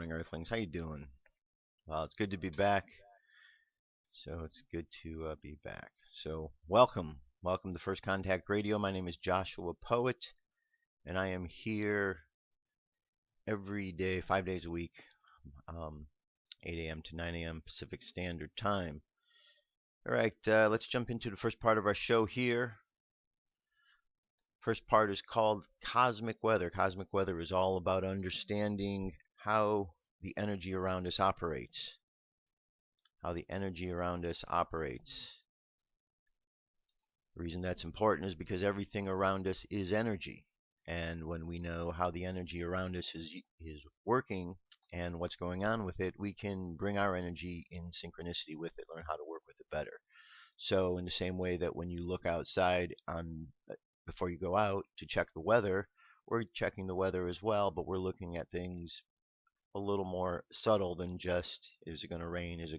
morning, Earthlings. How you doing? Well, it's good to be back. It's good to be back. Welcome to First Contact Radio. My name is Joshua Poet, and I am here every day, 5 days a week, 8 a.m. to 9 a.m. Pacific Standard Time. All right, let's jump into the first part of our show here. First part is called Cosmic Weather. Cosmic Weather is all about understanding how the energy around us operates. The reason that's important is because everything around us is energy. And when we know how the energy around us is working and what's going on with it, we can bring our energy in synchronicity with it, learn how to work with it better. So in the same way that when you look outside before you go out to check the weather, we're checking the weather as well, but we're looking at things a little more subtle than just, is it going to rain, is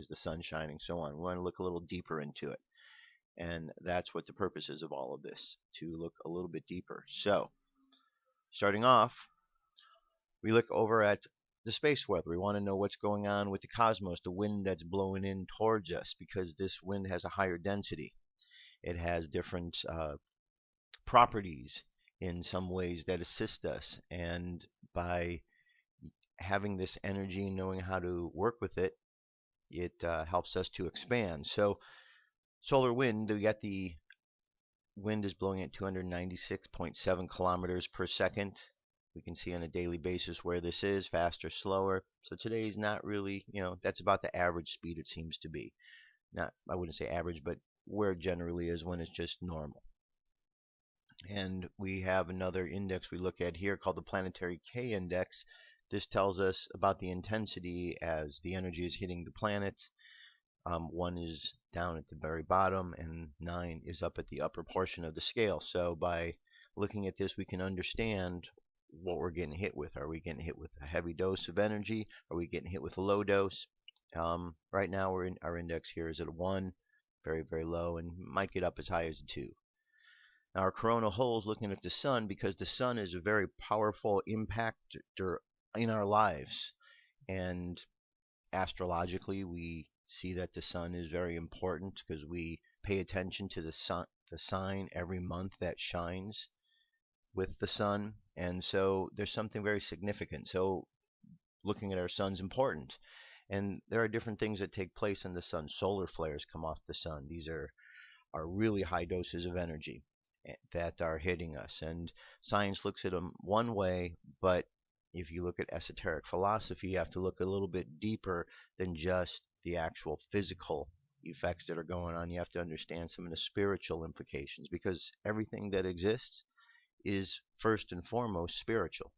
the sun shining, so on. We want to look a little deeper into it. And that's what the purpose is of all of this, to look a little bit deeper. So, starting off, we look over at the space weather. We want to know what's going on with the cosmos, the wind that's blowing in towards us, because this wind has a higher density. It has different properties in some ways that assist us, and by having this energy and knowing how to work with it, it helps us to expand. So solar wind, we got the wind is blowing at 296.7 kilometers per second. We can see on a daily basis where this is, faster, slower. So today is not really, that's about the average speed it seems to be. Not, I wouldn't say average, but where it generally is when it's just normal. And we have another index we look at here called the planetary K index. This tells us about the intensity as the energy is hitting the planets. 1 is down at the very bottom, and 9 is up at the upper portion of the scale. So by looking at this, we can understand what we're getting hit with. Are we getting hit with a heavy dose of energy? Are we getting hit with a low dose? Right now, our index here is at a 1, very, very low, and might get up as high as a 2. Now, our coronal hole is looking at the sun, because the sun is a very powerful impactor in our lives. And astrologically, we see that the sun is very important because we pay attention to the sign every month that shines with the sun. And so there's something very significant. So looking at our sun's important. And there are different things that take place in the sun. Solar flares come off the sun. These are really high doses of energy that are hitting us. And science looks at them one way, but if you look at esoteric philosophy, you have to look a little bit deeper than just the actual physical effects that are going on. You have to understand some of the spiritual implications, because everything that exists is first and foremost spiritual.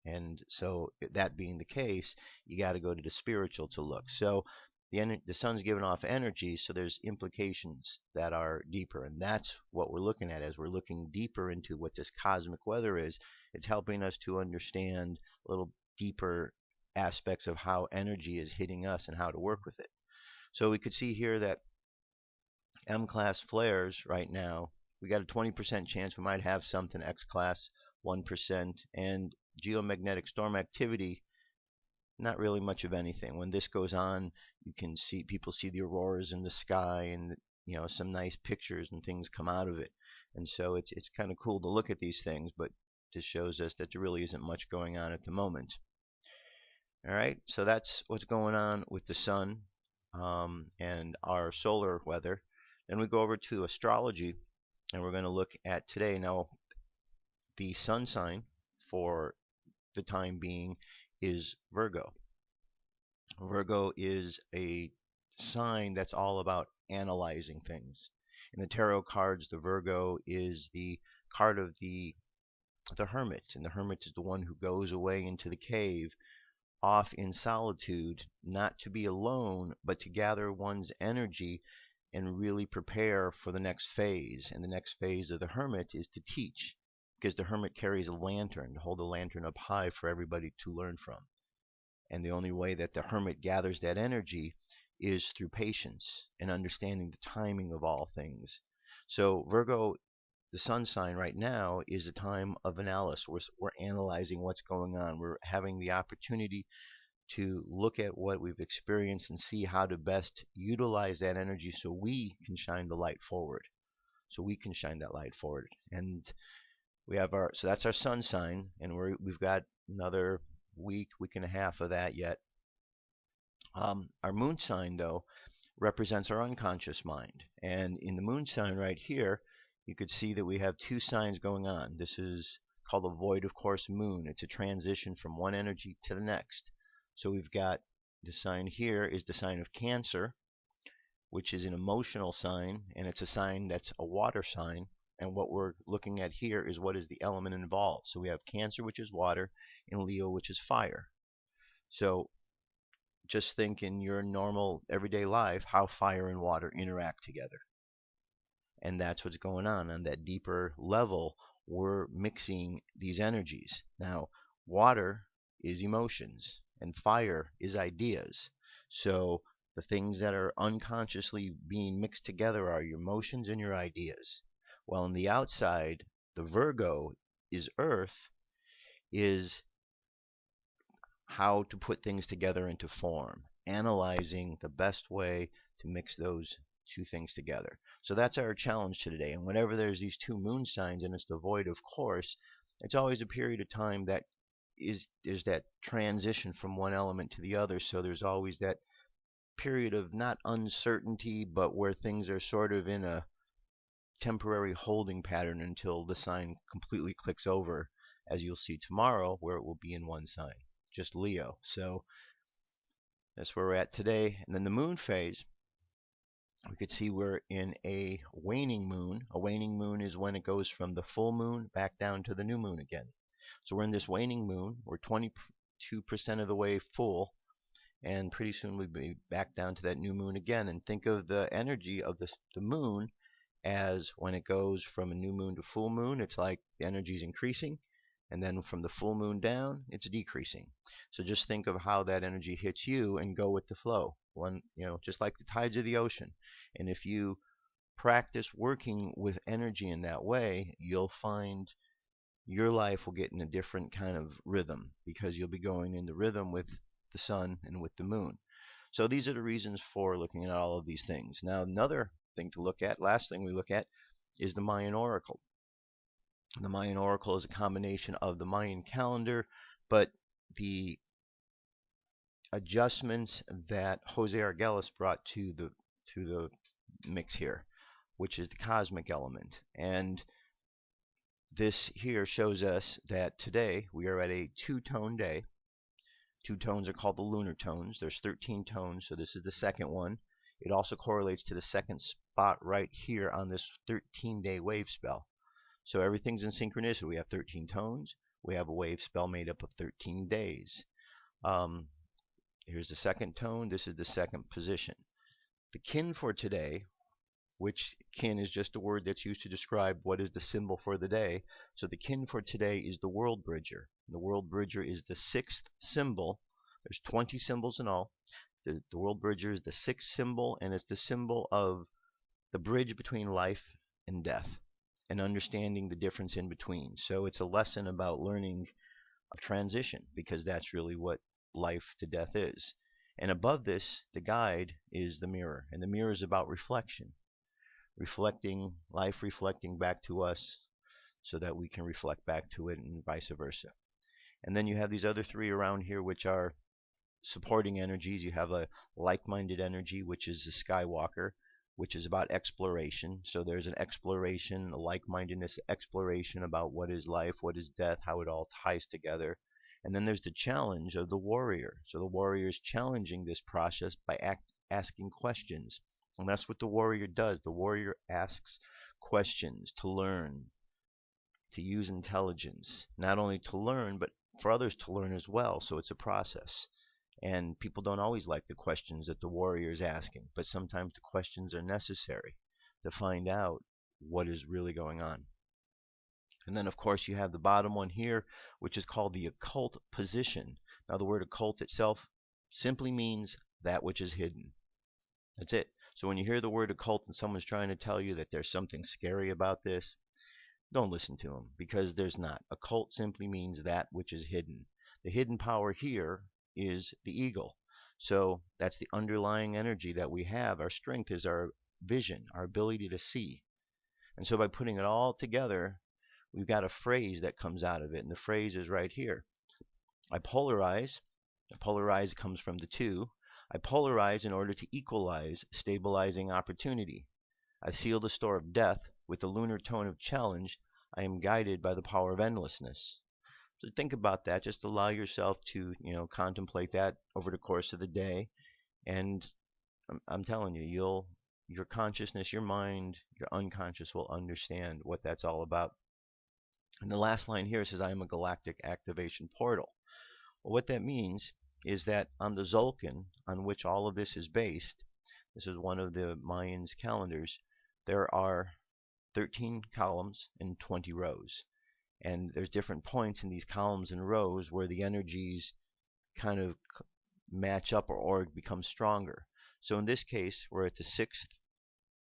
And so that being the case, you got to go to the spiritual to look. So the sun's giving off energy, so there's implications that are deeper, and that's what we're looking at as we're looking deeper into what this cosmic weather is. It's helping us to understand a little deeper aspects of how energy is hitting us and how to work with it. So we could see here that M-class flares right now, we got a 20% chance we might have something. X-class 1%, and geomagnetic storm activity, not really much of anything. When this goes on, you can see people see the auroras in the sky, and some nice pictures and things come out of it. And so it's kind of cool to look at these things, but this shows us that there really isn't much going on at the moment. All right, so that's what's going on with the sun and our solar weather. Then we go over to astrology, and we're going to look at today. Now, the sun sign for the time being is Virgo. Virgo is a sign that's all about analyzing things. In the tarot cards, the Virgo is the card of the hermit, and the hermit is the one who goes away into the cave, off in solitude, not to be alone, but to gather one's energy and really prepare for the next phase. And the next phase of the hermit is to teach, because the hermit carries a lantern, to hold the lantern up high for everybody to learn from. And the only way that the hermit gathers that energy is through patience and understanding the timing of all things. So Virgo the sun sign right now is a time of analysis. We're analyzing what's going on. We're having the opportunity to look at what we've experienced and see how to best utilize that energy so we can shine the light forward. So we can shine that light forward. And we have so that's our sun sign, and we've got another week and a half of that yet. Our moon sign, though, represents our unconscious mind. And in the moon sign right here, you could see that we have two signs going on. This is called the void of course moon. It's a transition from one energy to the next. So we've got the sign here is the sign of Cancer, which is an emotional sign, and it's a sign that's a water sign. And what we're looking at here is what is the element involved. So we have Cancer, which is water, and Leo, which is fire. So just think in your normal everyday life how fire and water interact together. And that's what's going on that deeper level. We're mixing these energies. Now, water is emotions, and fire is ideas. So the things that are unconsciously being mixed together are your emotions and your ideas. While on the outside, the Virgo is earth, is how to put things together into form, analyzing the best way to mix those two things together. So that's our challenge today. And whenever there's these two moon signs and it's the void of course, it's always a period of time that there's that transition from one element to the other. So there's always that period of not uncertainty, but where things are sort of in a temporary holding pattern until the sign completely clicks over, as you'll see tomorrow, where it will be in one sign, just Leo. So that's where we're at today. And then the moon phase, we could see we're in a waning moon. A waning moon is when it goes from the full moon back down to the new moon again. So we're in this waning moon. We're 22% of the way full, and pretty soon we'll be back down to that new moon again. And think of the energy of the moon as when it goes from a new moon to full moon, it's like the energy is increasing, and then from the full moon down, it's decreasing. So just think of how that energy hits you and go with the flow. Just like the tides of the ocean. And if you practice working with energy in that way, you'll find your life will get in a different kind of rhythm, because you'll be going in the rhythm with the sun and with the moon. So these are the reasons for looking at all of these things. Now, another thing to look at, last thing we look at, is the Mayan Oracle. The Mayan Oracle is a combination of the Mayan calendar, but the adjustments that Jose Arguelles brought to the mix here, which is the cosmic element. And this here shows us that today we are at a two-tone day. Two tones are called the lunar tones. There's 13 tones, so this is the second one. It also correlates to the second spot right here on this 13-day wave spell. So everything's in synchronicity. We have 13 tones. We have a wave spell made up of 13 days. Here's the second tone. This is the second position. The kin for today, which kin is just a word that's used to describe what is the symbol for the day. So the kin for today is the World Bridger. The World Bridger is the sixth symbol. There's 20 symbols in all. The World Bridger is the sixth symbol, and it's the symbol of the bridge between life and death and understanding the difference in between. So it's a lesson about learning a transition, because that's really what life to death is. And above this, the guide is the mirror, and the mirror is about reflection. Life reflecting back to us so that we can reflect back to it, and vice versa. And then you have these other three around here, which are supporting energies. You have a like-minded energy, which is the Skywalker, which is about exploration. So there's an exploration, a like-mindedness exploration about what is life, what is death, how it all ties together. And then there's the challenge of the warrior. So the warrior is challenging this process by asking questions. And that's what the warrior does. The warrior asks questions to learn, to use intelligence, not only to learn, but for others to learn as well. So it's a process. And people don't always like the questions that the warrior is asking, but sometimes the questions are necessary to find out what is really going on. And then, of course, you have the bottom one here, which is called the occult position. Now, the word occult itself simply means that which is hidden. That's it. So when you hear the word occult and someone's trying to tell you that there's something scary about this, don't listen to them, because there's not. Occult simply means that which is hidden. The hidden power here is the eagle. So that's the underlying energy that we have. Our strength is our vision, our ability to see. And so by putting it all together, we've got a phrase that comes out of it. And the phrase is right here. I polarize. Polarize comes from the two. I polarize in order to equalize, stabilizing opportunity. I seal the store of death with the lunar tone of challenge. I am guided by the power of endlessness. So think about that. Just allow yourself to, contemplate that over the course of the day. And I'm telling you, your consciousness, your mind, your unconscious will understand what that's all about. And the last line here says, I am a galactic activation portal. Well, what that means is that on the Tzolk'in, on which all of this is based, this is one of the Mayans' calendars, there are 13 columns and 20 rows. And there's different points in these columns and rows where the energies kind of match up or become stronger. So in this case, we're at the 6th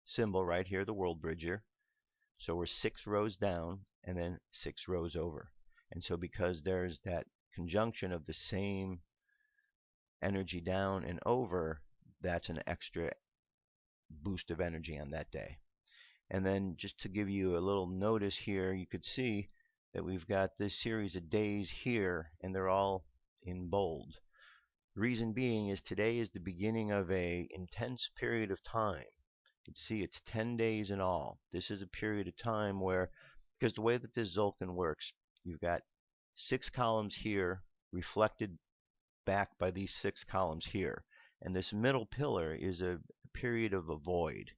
symbol right here, the world bridger. So we're 6 rows down and then 6 rows over. And so because there's that conjunction of the same energy down and over, that's an extra boost of energy on that day. And then just to give you a little notice here, you could see that we've got this series of days here, and they're all in bold. The reason being is today is the beginning of a intense period of time. You can see it's 10 days in all. This is a period of time where, because the way that this Tzolk'in works, you've got 6 columns here reflected back by these 6 columns here. And this middle pillar is a period of a void.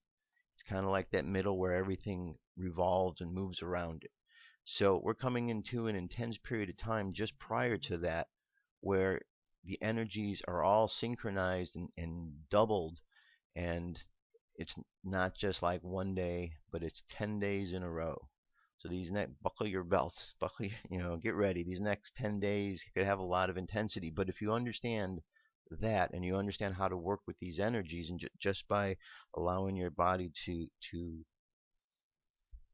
It's kind of like that middle where everything revolves and moves around it. So we're coming into an intense period of time just prior to that, where the energies are all synchronized and doubled, and it's not just like one day, but it's 10 days in a row. So buckle your belts, get ready. These next 10 days could have a lot of intensity, but if you understand that and you understand how to work with these energies, and just by allowing your body to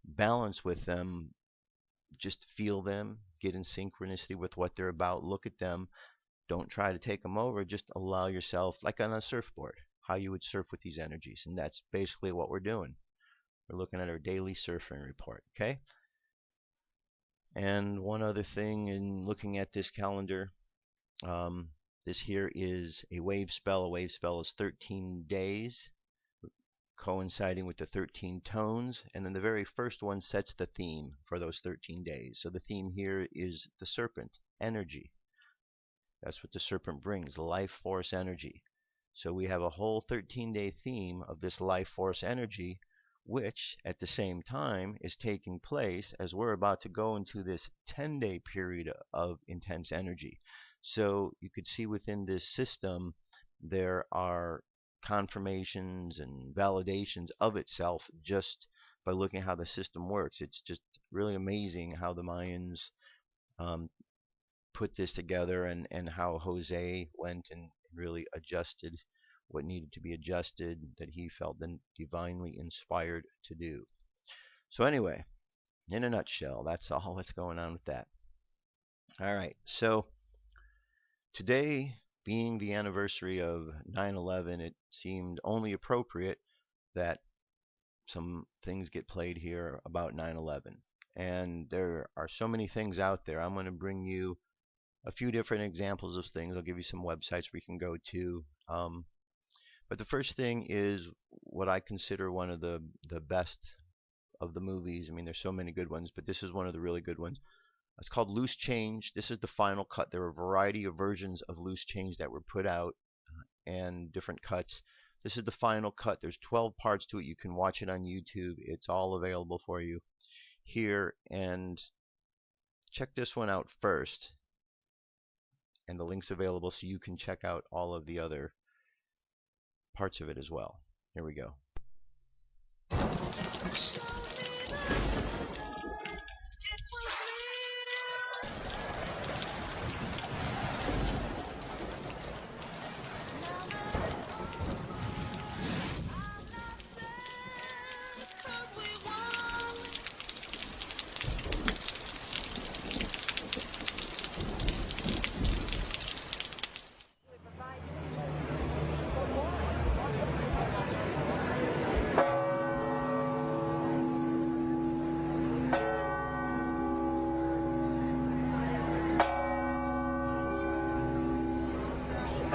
balance with them, just feel them, get in synchronicity with what they're about, look at them, don't try to take them over, just allow yourself, like on a surfboard, how you would surf with these energies. And that's basically what we're doing. We're looking at our daily surfing report, okay? And one other thing in looking at this calendar, this here is a wave spell. A wave spell is 13 days, coinciding with the 13 tones, and then the very first one sets the theme for those 13 days. So the theme here is the serpent, energy. That's what the serpent brings, life force energy. So we have a whole 13-day theme of this life force energy, which at the same time is taking place as we're about to go into this 10-day period of intense energy. So you could see within this system there are confirmations and validations of itself just by looking at how the system works. It's just really amazing how the Mayans put this together, and how Jose went and really adjusted what needed to be adjusted, that he felt then divinely inspired to do. So anyway, in a nutshell, that's all that's going on with that. All right, so today being the anniversary of 9/11, it seemed only appropriate that some things get played here about 9/11. And there are so many things out there. I'm going to bring you a few different examples of things. I'll give you some websites we can go to. But the first thing is what I consider one of the best of the movies. I mean, there's so many good ones, but this is one of the really good ones. It's called Loose Change. This is the final cut. There are a variety of versions of Loose Change that were put out, and different cuts. This is the final cut. There's 12 parts to it. You can watch it on YouTube. It's all available for you here. And check this one out first. And the link's available so you can check out all of the other parts of it as well. Here we go.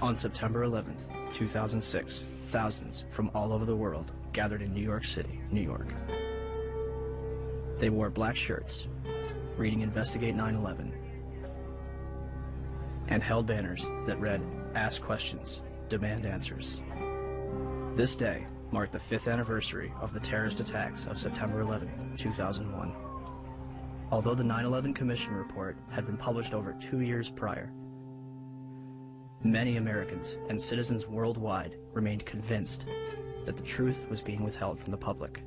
On September 11th, 2006, thousands from all over the world gathered in New York City, New York. They wore black shirts, reading Investigate 9/11, and held banners that read, "Ask questions, demand answers." This day marked the 5th anniversary of the terrorist attacks of September 11th, 2001. Although the 9/11 Commission report had been published over 2 years prior, many Americans and citizens worldwide remained convinced that the truth was being withheld from the public.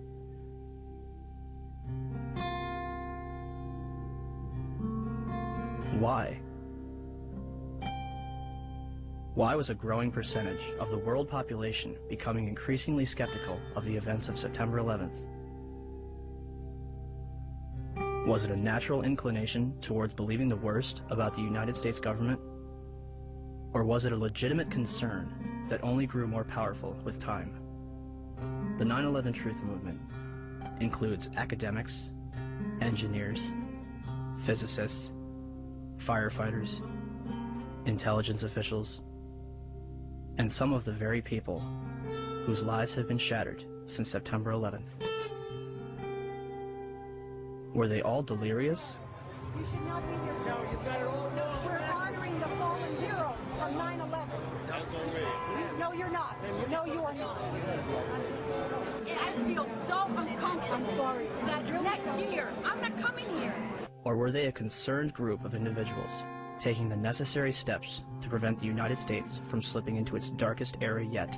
Why? Why was a growing percentage of the world population becoming increasingly skeptical of the events of September 11th? Was it a natural inclination towards believing the worst about the United States government? Or was it a legitimate concern that only grew more powerful with time? The 9/11 Truth Movement includes academics, engineers, physicists, firefighters, intelligence officials, and some of the very people whose lives have been shattered since September 11th. Were they all delirious? You should not be here. No, you better all know. We're honoring the fallen heroes from 9/11. That's all right. No, you're not. No, you are not. I feel so uncomfortable. I'm sorry. That next year, I'm not coming here. Or were they a concerned group of individuals taking the necessary steps to prevent the United States from slipping into its darkest era yet?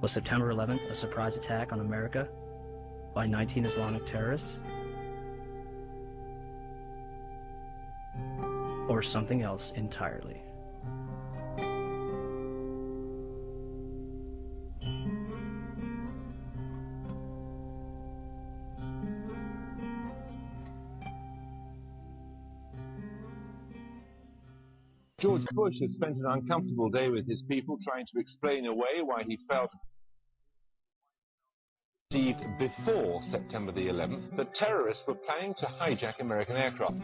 Was September 11th a surprise attack on America by 19 Islamic terrorists? Or something else entirely? George Bush had spent an uncomfortable day with his people trying to explain away why he felt before September the 11th that terrorists were planning to hijack American aircraft.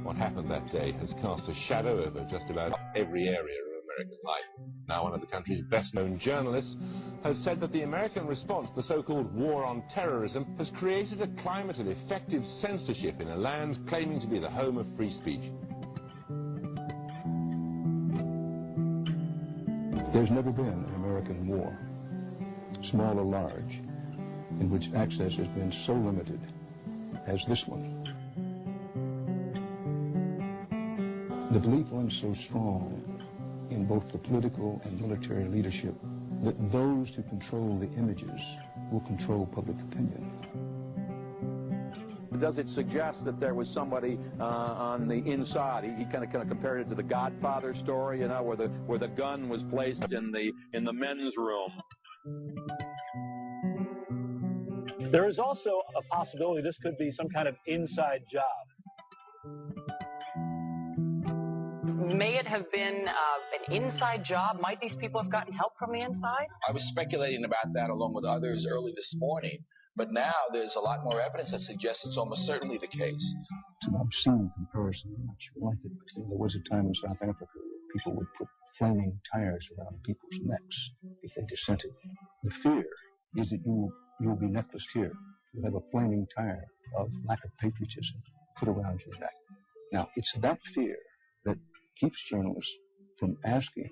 What happened that day has cast a shadow over just about every area of American life. Now one of the country's best-known journalists has said that the American response to the so-called war on terrorism has created a climate of effective censorship in a land claiming to be the home of free speech. There's never been an American war, small or large, in which access has been so limited as this one. The belief runs so strong in both the political and military leadership that those who control the images will control public opinion. Does it suggest that there was somebody on the inside? He kind of compared it to the Godfather story, you know, where the gun was placed in the men's room. There is also a possibility this could be some kind of inside job. May it have been an inside job? Might these people have gotten help from the inside? I was speculating about that along with others early this morning. But now there's a lot more evidence that suggests it's almost certainly the case. It's an obscene comparison. I'm not sure like it, but there was a time in South Africa where people would put flaming tires around people's necks if they dissented. The fear is that you will be necklaced here. You'll have a flaming tire of lack of patriotism put around your neck. Now, it's that fear that keeps journalists from asking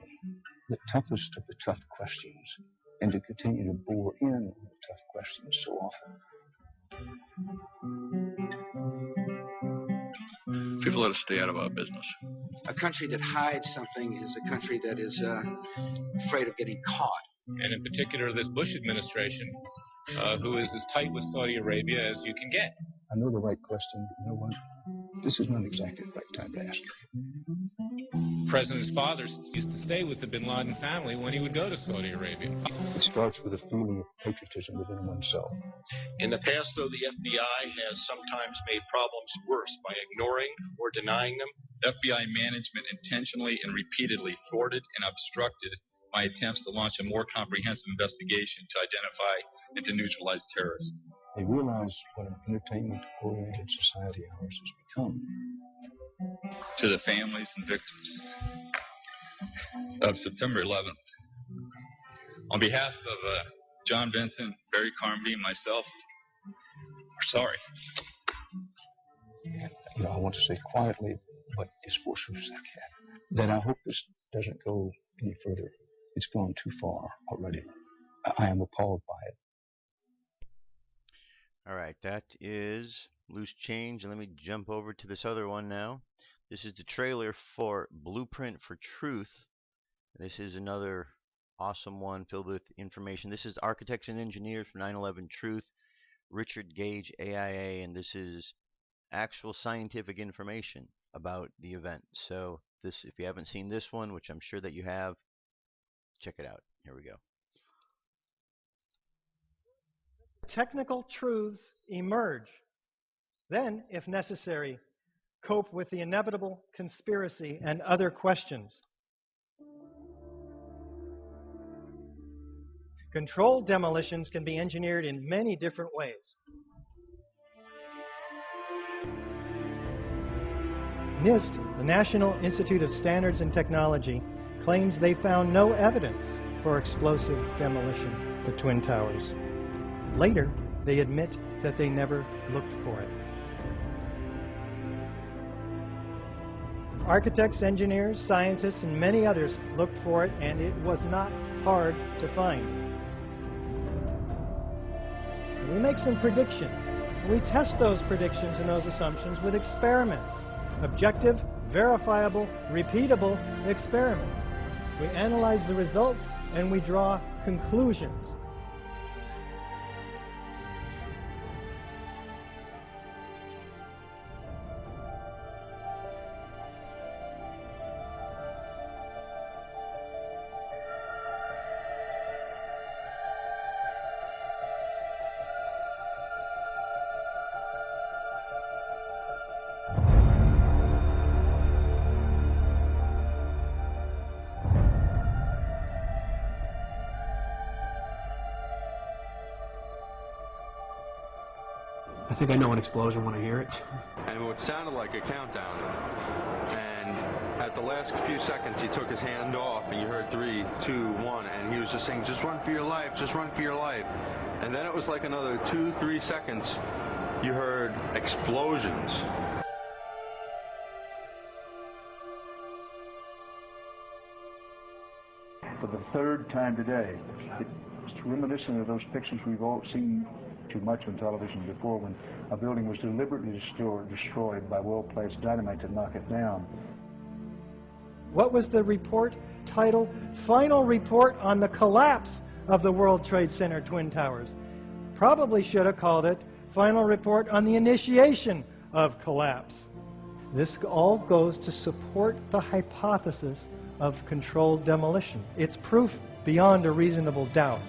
the toughest of the tough questions and to continue to bore in on the tough questions so often. People let us stay out of our business. A country that hides something is a country that is afraid of getting caught. And in particular, this Bush administration, who is as tight with Saudi Arabia as you can get. I know the right question, but you know what? This is not exactly the right time to ask it. The president's father used to stay with the bin Laden family when he would go to Saudi Arabia. It starts with a feeling of patriotism within oneself. In the past, though, the FBI has sometimes made problems worse by ignoring or denying them. FBI management intentionally and repeatedly thwarted and obstructed my attempts to launch a more comprehensive investigation to identify and to neutralize terrorists. They realize what an entertainment-oriented society ours has become. To the families and victims, of September 11th. On behalf of John Vincent, Barry Carmody, and myself, we're sorry. I want to say quietly, but as forcefully as I can, that I hope this doesn't go any further. It's gone too far already. I am appalled by it. All right, that is Loose Change. And let me jump over to this other one now. This is the trailer for Blueprint for Truth. This is another awesome one filled with information. This is Architects and Engineers for 9/11 Truth, Richard Gage, AIA, and this is actual scientific information about the event. So this, if you haven't seen this one, which I'm sure that you have, check it out. Here we go. Technical truths emerge. Then, if necessary, cope with the inevitable conspiracy and other questions. Controlled demolitions can be engineered in many different ways. NIST, the National Institute of Standards and Technology, claims they found no evidence for explosive demolition of the Twin Towers. Later, they admit that they never looked for it. Architects, engineers, scientists, and many others looked for it, and it was not hard to find. We make some predictions. We test those predictions and those assumptions with experiments. Objective, verifiable, repeatable experiments. We analyze the results and we draw conclusions. I think I know an explosion when I hear it. And it sounded like a countdown. And at the last few seconds, he took his hand off, and you heard 3, 2, 1, and he was just saying, "Just run for your life, just run for your life." And then it was like another 2, 3 seconds, you heard explosions. For the third time today, it's reminiscent of those pictures we've all seen too much on television before, when a building was deliberately destroyed by well-placed dynamite to knock it down. What was the report title? Final Report on the Collapse of the World Trade Center Twin Towers. Probably should have called it Final Report on the Initiation of Collapse. This all goes to support the hypothesis of controlled demolition. It's proof beyond a reasonable doubt.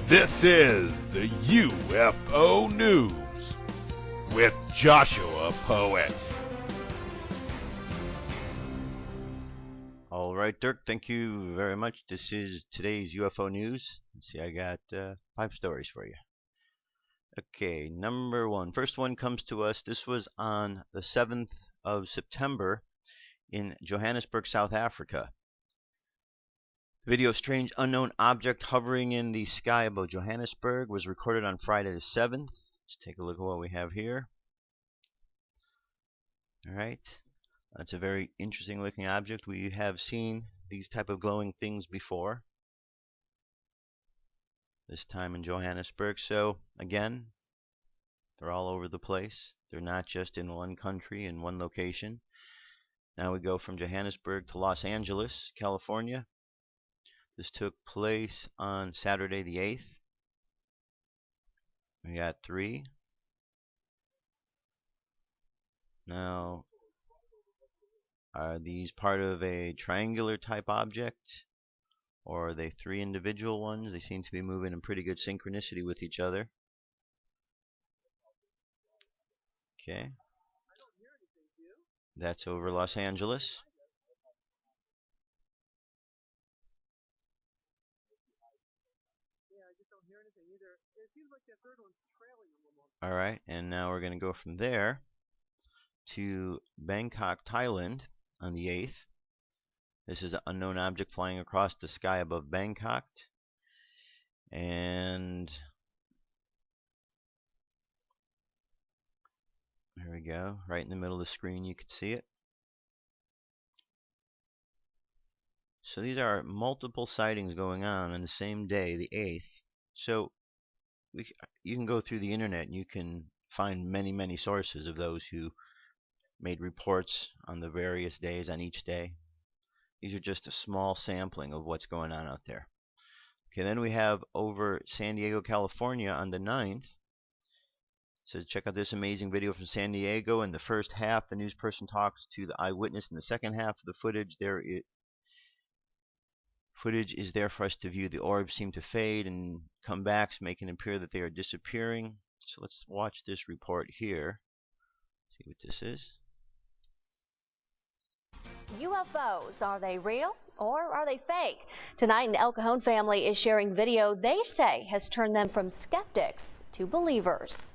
This is the UFO News with Joshua Poet. All right, Dirk, thank you very much. This is today's UFO News. Let's see, I got 5 stories for you. Okay, number 1. First one comes to us. This was on the 7th of September in Johannesburg, South Africa. The video of strange unknown object hovering in the sky above Johannesburg was recorded on Friday the 7th. Let's take a look at what we have here. All right. That's a very interesting looking object. We have seen these type of glowing things before. This time in Johannesburg. So again, they're all over the place. They're not just in one country, in one location. Now we go from Johannesburg to Los Angeles, California. This took place on Saturday the 8th. We got 3. Now, are these part of a triangular type object, or are they 3 individual ones? They seem to be moving in pretty good synchronicity with each other. Okay. That's over Los Angeles. All right, and now we're going to go from there to Bangkok, Thailand on the 8th. This is an unknown object flying across the sky above Bangkok. And there we go. Right in the middle of the screen you can see it. So these are multiple sightings going on the same day, the 8th. So you can go through the internet and you can find many sources of those who made reports on the various days on each day. These are just a small sampling of what's going on out there. Okay, then we have over San Diego, California on the 9th. So check out this amazing video from San Diego. In the first half, the news person talks to the eyewitness. In the second half of the footage, footage is there for us to view. The orbs seem to fade and come back, making it appear that they are disappearing. So let's watch this report here. See what this is. UFOs, are they real or are they fake? Tonight, an El Cajon family is sharing video they say has turned them from skeptics to believers.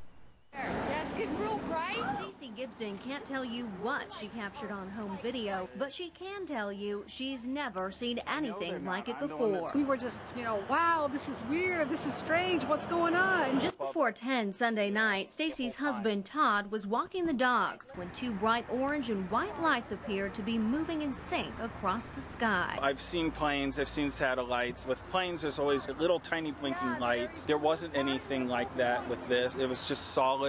Yeah, it's getting real bright. Stacy Gibson can't tell you what she captured on home video, but she can tell you she's never seen anything like it before. We were just, wow, this is weird, this is strange, what's going on? Just before 10 Sunday night, Stacy's husband Todd was walking the dogs when 2 bright orange and white lights appeared to be moving in sync across the sky. I've seen planes, I've seen satellites. With planes, there's always little tiny blinking lights. There wasn't anything like that with this. It was just solid,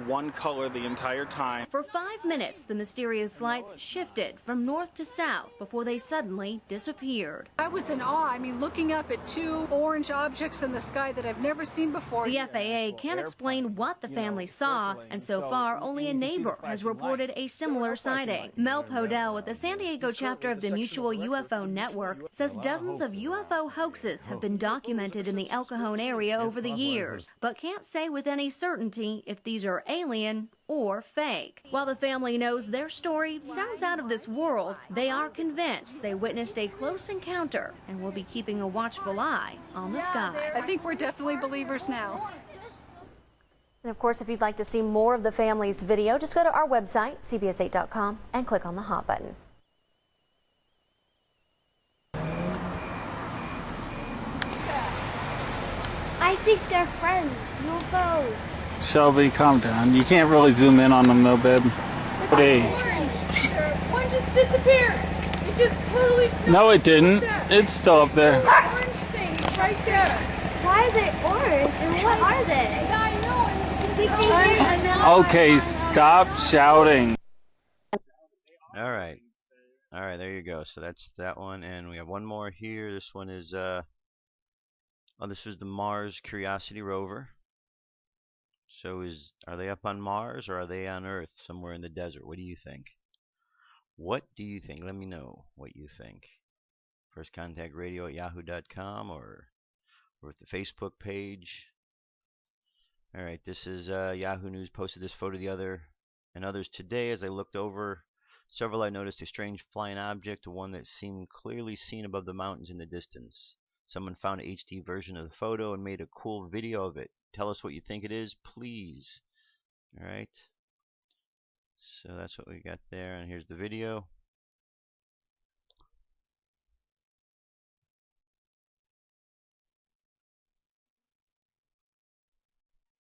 one color the entire time. For 5 minutes, the mysterious lights shifted from north to south before they suddenly disappeared. I was in awe. Looking up at 2 orange objects in the sky that I've never seen before. The FAA can't explain what the family saw, and so far only a neighbor has reported a similar sighting. Mel Podell with the San Diego chapter of the Mutual UFO Network says dozens of UFO hoaxes have been documented in the El Cajon area over the years, but can't say with any certainty if these are alien or fake. While the family knows their story sounds out of this world, they are convinced they witnessed a close encounter and will be keeping a watchful eye on the sky. I think we're definitely believers now. And of course, if you'd like to see more of the family's video, just go to our website, cbs8.com, and click on the Hot button. I think they're friends, UFOs. Shelby, calm down. You can't really zoom in on them though, babe. Hey. One just disappeared. It just totally... No, it didn't. It's still up there. Orange thing right there. Why are they orange? And what are they? Yeah, I know. Okay, stop shouting. All right, there you go. So that's that one, and we have one more here. This one is this is the Mars Curiosity rover. So are they up on Mars or are they on Earth somewhere in the desert? What do you think? What do you think? Let me know what you think. firstcontactradio@yahoo.com or at the Facebook page. All right, this is Yahoo News posted this photo and others today. As I looked over several, I noticed a strange flying object, one that seemed clearly seen above the mountains in the distance. Someone found an HD version of the photo and made a cool video of it. Tell us what you think it is, please. All right. So that's what we got there, and here's the video.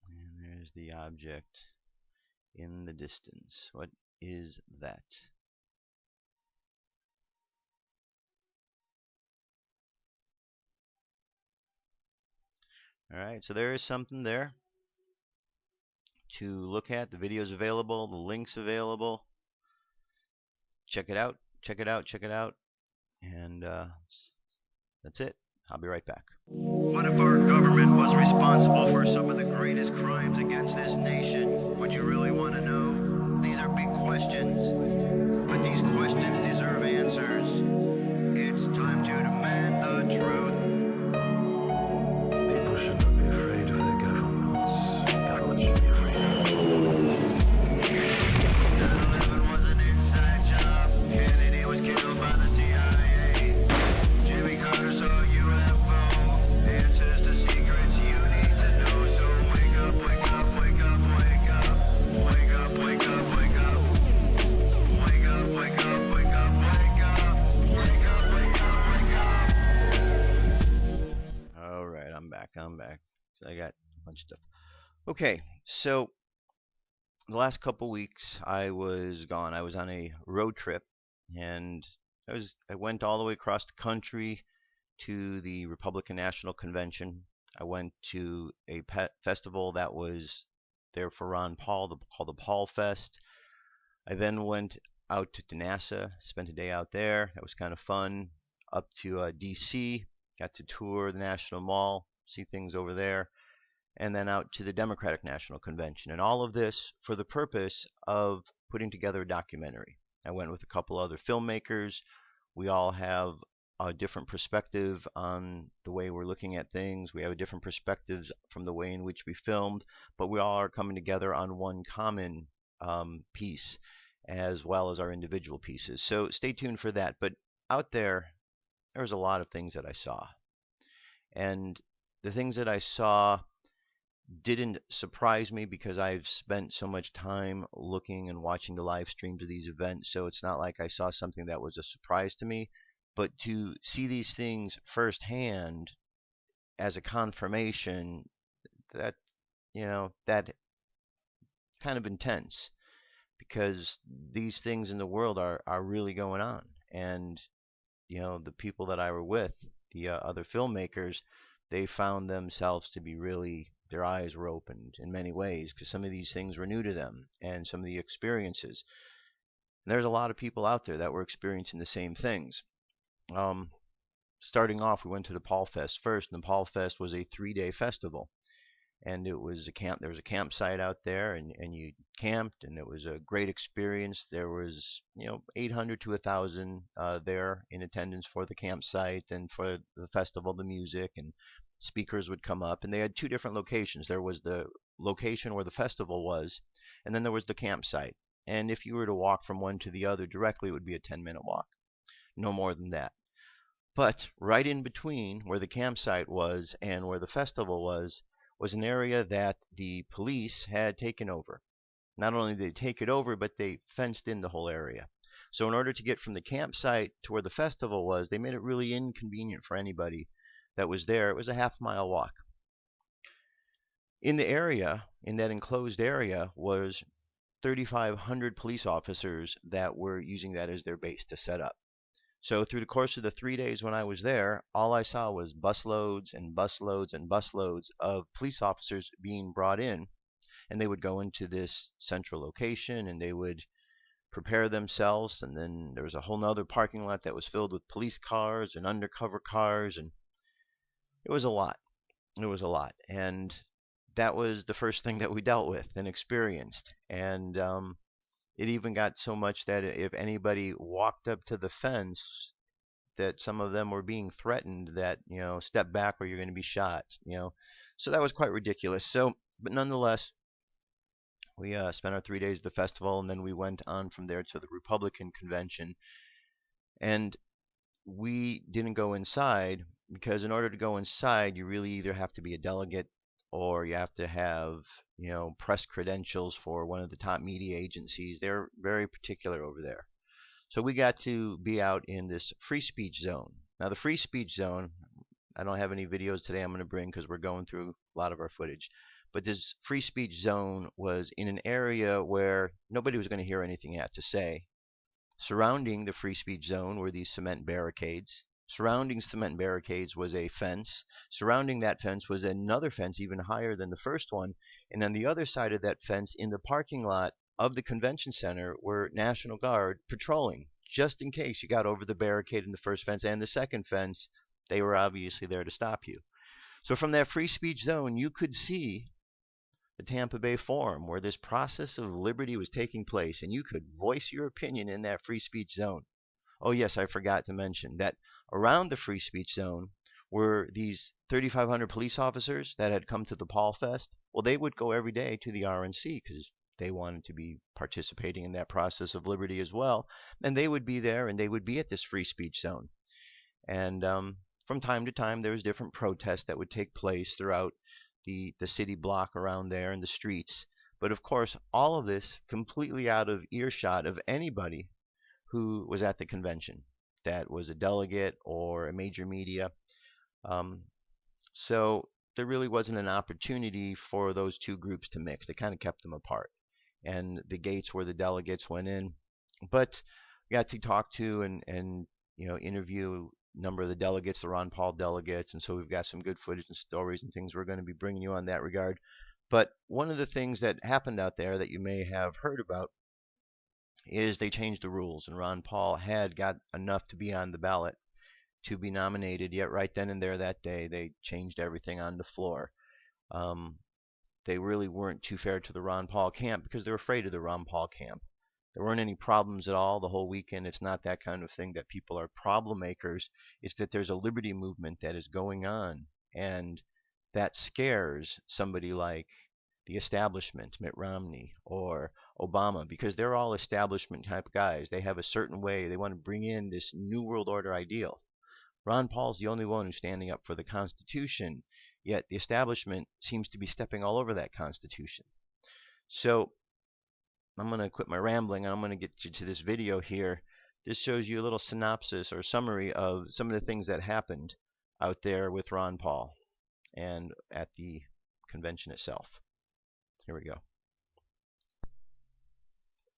And there's the object in the distance. What is that? Alright, so there is something there to look at. The video is available, the link's available. Check it out, check it out, check it out. And That's it. I'll be right back. What if our government was responsible for some of the greatest crimes against this nation? Would you really want to know? These are big questions, but these questions deserve answers. It's time to demand the truth. People shouldn't be afraid of their governments. Governments should be afraid of them. 9/11 was an inside job. Kennedy was killed by the CIA. Jimmy Carter saw UFO. Answers to secrets you need to know. So wake up, wake up, wake up, wake up. Wake up, wake up, wake up. Wake up, wake up, wake up, wake up. Wake up, wake up, wake up. All right, I'm back. So I got a bunch of stuff. Okay, so the last couple weeks I was gone. I was on a road trip, and I went all the way across the country to the Republican National Convention. I went to a festival that was there for Ron Paul, called the Paul Fest. I then went out to NASA, spent a day out there. That was kind of fun. Up to D.C., got to tour the National Mall, see things over there, and then out to the Democratic National Convention. And all of this for the purpose of putting together a documentary. I went with a couple other filmmakers. We all have a different perspective on the way we're looking at things. We have a different perspectives from the way in which we filmed, but we all are coming together on one common piece, as well as our individual pieces. So stay tuned for that. But out there was a lot of things that I saw. And the things that I saw didn't surprise me because I've spent so much time looking and watching the live streams of these events. So it's not like I saw something that was a surprise to me. But to see these things firsthand as a confirmation, that, that kind of intense, because these things in the world are really going on. And the people that I were with, the other filmmakers, they found themselves to be really, their eyes were opened in many ways, because some of these things were new to them, and some of the experiences. And there's a lot of people out there that were experiencing the same things. Starting off, we went to the Paul Fest first, and the Paul Fest was a 3-day festival. And it was there was a campsite out there, and you camped, and it was a great experience. There was 800 to 1,000 there in attendance for the campsite and for the festival, the music, and speakers would come up. And they had two different locations. There was the location where the festival was, and then there was the campsite. And if you were to walk from one to the other directly, it would be a 10-minute walk, no more than that. But right in between where the campsite was and where the festival was an area that the police had taken over. Not only did they take it over, but they fenced in the whole area. So in order to get from the campsite to where the festival was, they made it really inconvenient for anybody that was there. It was a half-mile walk. In the area, in that enclosed area, was 3,500 police officers that were using that as their base to set up. So through the course of the 3 days when I was there, all I saw was busloads and busloads and busloads of police officers being brought in. And they would go into this central location, and they would prepare themselves. And then there was a whole nother parking lot that was filled with police cars and undercover cars. And it was a lot. It was a lot. And that was the first thing that we dealt with and experienced. And it even got so much that if anybody walked up to the fence, that some of them were being threatened that, step back or you're going to be shot, So that was quite ridiculous. So, but nonetheless, we spent our 3 days at the festival, and then we went on from there to the Republican convention. And we didn't go inside, because in order to go inside, you really either have to be a delegate or you have to have, press credentials for one of the top media agencies. They're very particular over there. So we got to be out in this free speech zone. Now, the free speech zone, I don't have any videos today I'm going to bring because we're going through a lot of our footage. But this free speech zone was in an area where nobody was going to hear anything I had to say. Surrounding the free speech zone were these cement barricades. Surrounding cement barricades was a fence. Surrounding that fence was another fence even higher than the first one. And on the other side of that fence, in the parking lot of the convention center, were National Guard patrolling, just in case you got over the barricade in the first fence and the second fence they were obviously there to stop you. So from that free speech zone, you could see the Tampa Bay Forum, where this process of liberty was taking place, and you could voice your opinion in that free speech zone. Oh yes, I forgot to mention that around the free speech zone were these 3,500 police officers that had come to the Paul Fest. Well, they would go every day to the RNC because they wanted to be participating in that process of liberty as well. And they would be there, and they would be at this free speech zone. And from time to time, there was different protests that would take place throughout the city block around there and the streets. But of course, all of this completely out of earshot of anybody who was at the convention, that was a delegate or a major media. So there really wasn't an opportunity for those two groups to mix. They kind of kept them apart. And the gates where the delegates went in. But we got to talk to and interview a number of the delegates, the Ron Paul delegates. And so we've got some good footage and stories and things we're going to be bringing you on that regard. But one of the things that happened out there that you may have heard about is they changed the rules. And Ron Paul had got enough to be on the ballot to be nominated, yet right then and there that day they changed everything on the floor. They really weren't too fair to the Ron Paul camp because they were afraid of the Ron Paul camp. There weren't any problems at all the whole weekend. It's not that kind of thing that people are problem makers. It's that there's a liberty movement that is going on, and that scares somebody like the establishment, Mitt Romney or Obama, because they're all establishment type guys. They have a certain way. They want to bring in this New World Order ideal. Ron Paul's the only one who's standing up for the Constitution, yet the establishment seems to be stepping all over that Constitution. So I'm going to quit my rambling, and I'm going to get you to this video here. This shows you a little synopsis or summary of some of the things that happened out there with Ron Paul and at the convention itself. Here we go.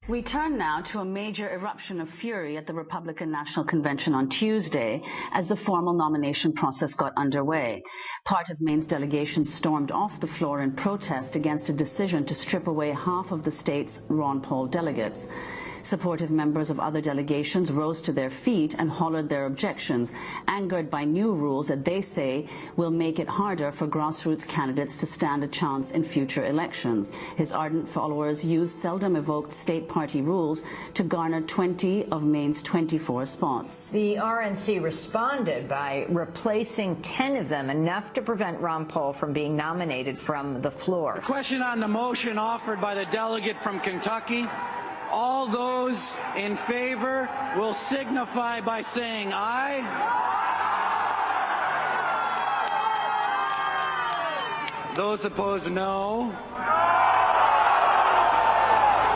We turn now to a major eruption of fury at the Republican National Convention on Tuesday as the formal nomination process got underway. Part of Maine's delegation stormed off the floor in protest against a decision to strip away half of the state's Ron Paul delegates. Supportive members of other delegations rose to their feet and hollered their objections, angered by new rules that they say will make it harder for grassroots candidates to stand a chance in future elections. His ardent followers used seldom evoked state party rules to garner 20 of Maine's 24 spots. The RNC responded by replacing 10 of them, enough to prevent Ron Paul from being nominated from the floor. A question on the motion offered by the delegate from Kentucky. All those in favor will signify by saying aye. Those opposed, no.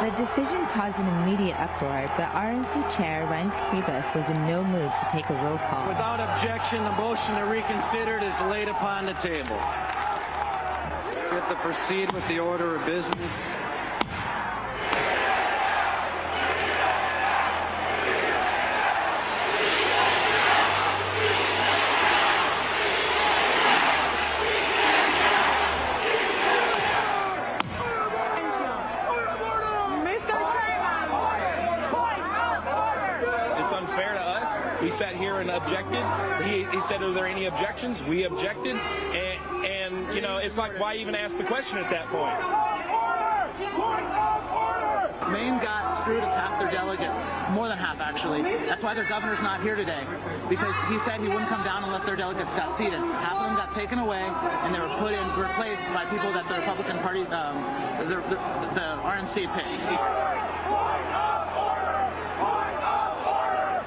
The decision caused an immediate uproar, but RNC Chair Reince Priebus was in no mood to take a roll call. Without objection, the motion to reconsider is laid upon the table. We have to proceed with the order of business. He sat here and objected. He said, are there any objections? We objected. And you know, it's like, why even ask the question at that point? Maine got screwed of half their delegates, more than half actually. That's why their governor's not here today, because he said he wouldn't come down unless their delegates got seated. Half of them got taken away, and they were replaced by people that the Republican Party, the RNC picked.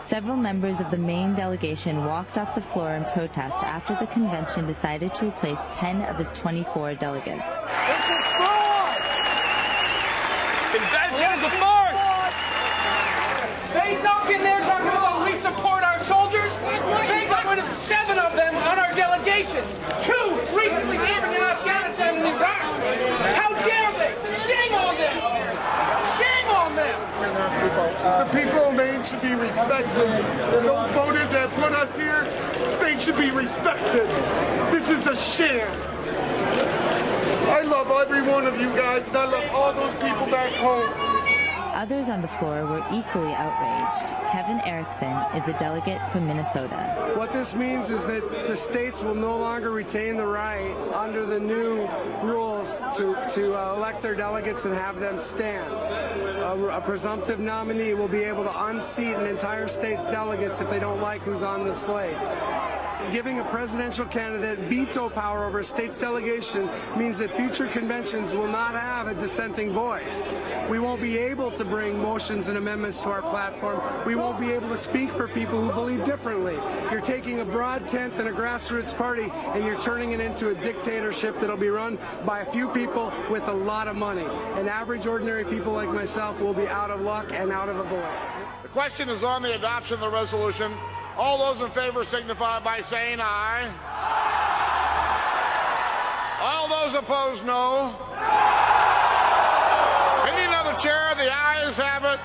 Several members of the Maine delegation walked off the floor in protest after the convention decided to replace 10 of its 24 delegates. It's a fraud! Convention is a farce! They snuck in there talking about we support our soldiers. They got rid of 7 of them on our delegations. 2 recently serving in Afghanistan and Iraq. How dare they? Shame on them! Shame on them! The people of Maine should be respected. And those voters that put us here, they should be respected. This is a sham. I love every one of you guys, and I love all those people back home. Others on the floor were equally outraged. Kevin Erickson is a delegate from Minnesota. What this means is that the states will no longer retain the right under the new rules to elect their delegates and have them stand. A presumptive nominee will be able to unseat an entire state's delegates if they don't like who's on the slate. Giving a presidential candidate veto power over a state's delegation means that future conventions will not have a dissenting voice. We won't be able to bring motions and amendments to our platform. We won't be able to speak for people who believe differently. You're taking a broad tent and a grassroots party and you're turning it into a dictatorship that'll be run by a few people with a lot of money. And average, ordinary people like myself will be out of luck and out of a voice. The question is on the adoption of the resolution. All those in favor signify by saying aye. All those opposed, no. Any other chair, the ayes have it.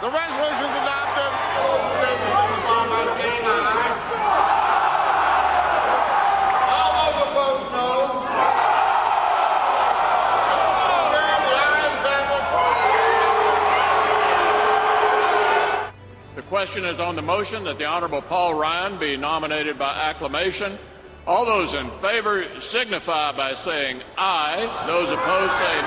The resolution's adopted. All those in favor signify by saying aye. All those opposed, no. Any other chair, the ayes have it. The question is on the motion that the Honorable Paul Ryan be nominated by acclamation. All those in favor signify by saying aye. Those opposed say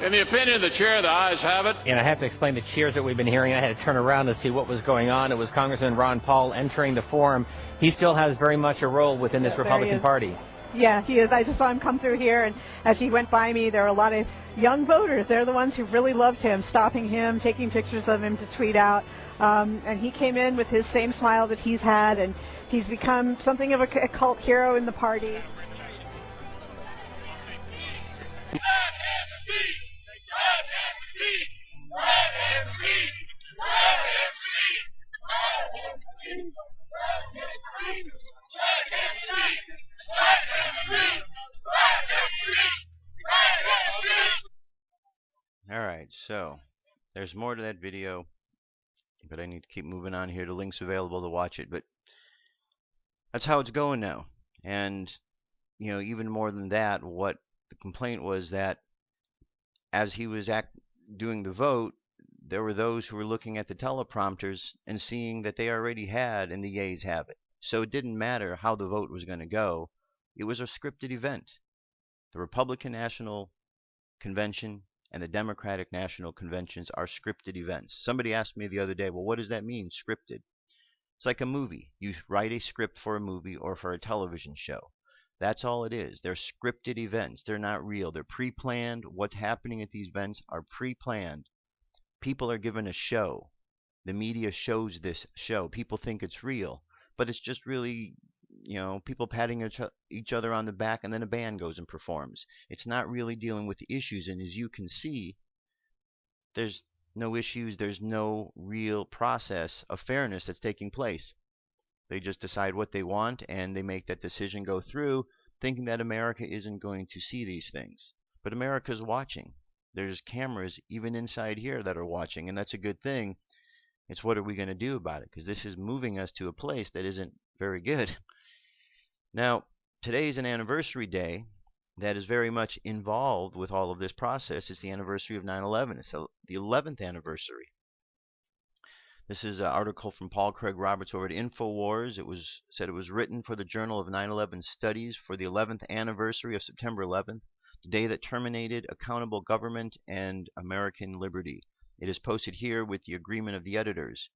no. In the opinion of the chair, the ayes have it. And I have to explain the cheers that we've been hearing. I had to turn around to see what was going on. It was Congressman Ron Paul entering the forum. He still has very much a role within this Republican Party. Yeah, he is. I just saw him come through here, and as he went by me, there were a lot of young voters. They're the ones who really loved him, stopping him, taking pictures of him to tweet out. And he came in with his same smile that he's had, and he's become something of a cult hero in the party. Alright, so there's more to that video, but I need to keep moving on here. The link's available to watch it, but that's how it's going now. And, you know, even more than that, what the complaint was that as he was doing the vote, there were those who were looking at the teleprompters and seeing that they already had and the yeas have it. So it didn't matter how the vote was going to go. It was a scripted event. The Republican National Convention and the Democratic National Conventions are scripted events. Somebody asked me the other day, well, what does that mean, scripted? It's like a movie. You write a script for a movie or for a television show. That's all it is. They're scripted events. They're not real. They're pre-planned. What's happening at these events are pre-planned. People are given a show. The media shows this show. People think it's real, but it's just really, you know, people patting each other on the back, and then a band goes and performs. It's not really dealing with the issues, and as you can see, there's no issues, there's no real process of fairness that's taking place. They just decide what they want, and they make that decision go through, thinking that America isn't going to see these things. But America's watching. There's cameras even inside here that are watching, and that's a good thing. It's what are we going to do about it? Because this is moving us to a place that isn't very good. Now, today's an anniversary day that is very much involved with all of this process. It's the anniversary of 9/11. It's the 11th anniversary. This is an article from Paul Craig Roberts over at InfoWars. It was said it was written for the Journal of 9/11 Studies for the 11th anniversary of September 11th, the day that terminated accountable government and American liberty. It is posted here with the agreement of the editors.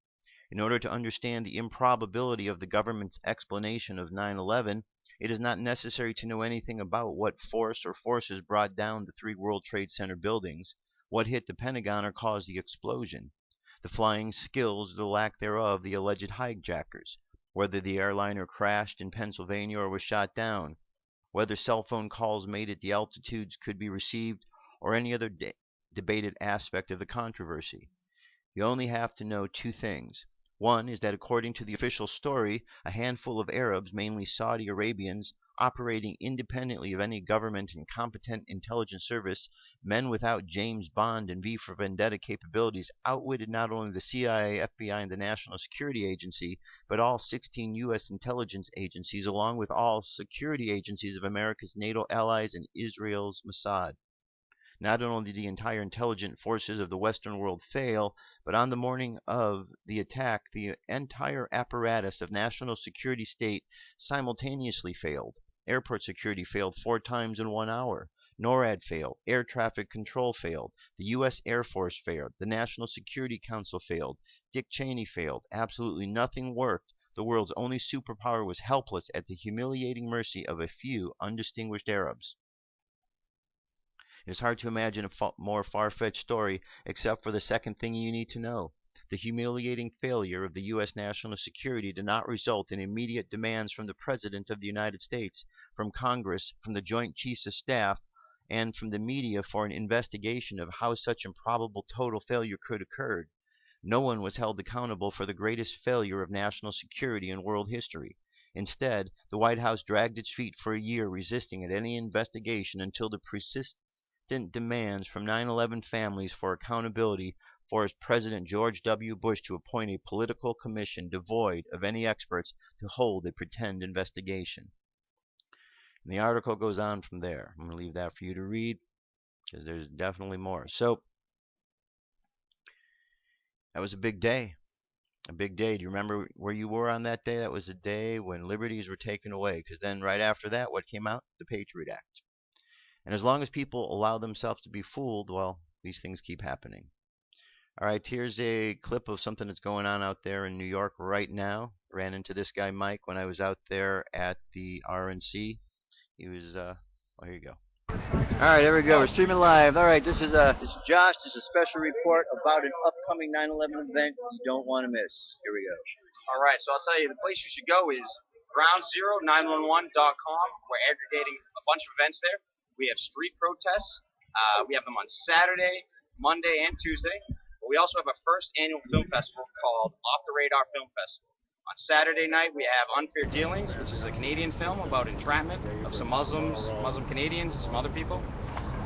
In order to understand the improbability of the government's explanation of 9/11, it is not necessary to know anything about what force or forces brought down the 3 World Trade Center buildings, what hit the Pentagon or caused the explosion, the flying skills or the lack thereof of the alleged hijackers, whether the airliner crashed in Pennsylvania or was shot down, whether cell phone calls made at the altitudes could be received, or any other debated aspect of the controversy. You only have to know 2 things. One is that according to the official story, a handful of Arabs, mainly Saudi Arabians, operating independently of any government and competent intelligence service, men without James Bond and V for Vendetta capabilities, outwitted not only the CIA, FBI, and the National Security Agency, but all 16 U.S. intelligence agencies, along with all security agencies of America's NATO allies and Israel's Mossad. Not only did the entire intelligent forces of the Western world fail, but on the morning of the attack, the entire apparatus of national security state simultaneously failed. Airport security failed 4 times in 1 hour. NORAD failed. Air traffic control failed. The U.S. Air Force failed. The National Security Council failed. Dick Cheney failed. Absolutely nothing worked. The world's only superpower was helpless at the humiliating mercy of a few undistinguished Arabs. It is hard to imagine a more far-fetched story, except for the second thing you need to know. The humiliating failure of the U.S. national security did not result in immediate demands from the President of the United States, from Congress, from the Joint Chiefs of Staff, and from the media for an investigation of how such improbable total failure could occur. No one was held accountable for the greatest failure of national security in world history. Instead, the White House dragged its feet for a year, resisting at any investigation until the persistent demands from 9/11 families for accountability forced President George W. Bush to appoint a political commission devoid of any experts to hold a pretend investigation. And the article goes on from there. I'm going to leave that for you to read because there's definitely more. So that was a big day. A big day. Do you remember where you were on that day? That was the day when liberties were taken away, because then right after that, what came out? The Patriot Act. And as long as people allow themselves to be fooled, well, these things keep happening. All right, here's a clip of something that's going on out there in New York right now. Ran into this guy, Mike, when I was out there at the RNC. He was, here you go. All right, there we go. We're streaming live. All right, this is Josh. This is a special report about an upcoming 9/11 event you don't want to miss. Here we go. All right, so I'll tell you, the place you should go is ground0911.com. We're aggregating a bunch of events there. We have street protests. We have them on Saturday, Monday, and Tuesday. But we also have a first annual film festival called Off the Radar Film Festival. On Saturday night, we have Unfair Dealings, which is a Canadian film about entrapment of some Muslim Canadians and some other people.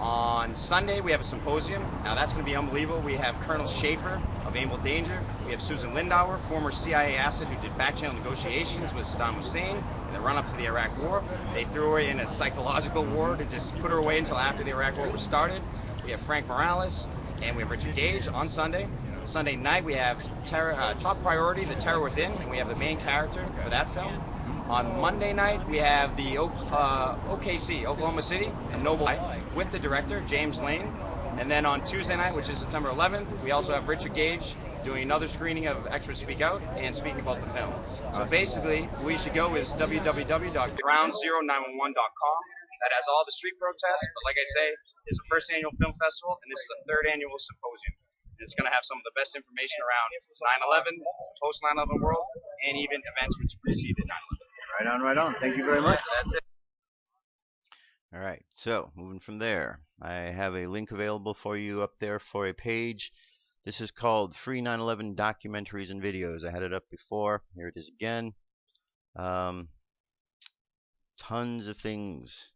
On Sunday, we have a symposium. Now, that's going to be unbelievable. We have Colonel Schaefer of Able Danger. We have Susan Lindauer, former CIA asset who did back-channel negotiations with Saddam Hussein in the run-up to the Iraq War. They threw her in a psychological war to just put her away until after the Iraq War was started. We have Frank Morales, and we have Richard Gage on Sunday. Sunday night, we have Top Priority, The Terror Within, and we have the main character for that film. On Monday night, we have the OKC, Oklahoma City, and Noble with the director, James Lane. And then on Tuesday night, which is September 11th, we also have Richard Gage doing another screening of Experts Speak Out and speaking about the film. So basically, where you should go is www.ground0911.com. That has all the street protests, but like I say, it's the first annual film festival, and this is the third annual symposium. It's going to have some of the best information around 9/11, post 9/11 world, and even events which preceded 9/11. Right on. Thank you very much. That's it. All right, so moving from there, I have a link available for you up there for a page. This is called Free 9/11 Documentaries and Videos. I had it up before. Here it is again. Tons of things.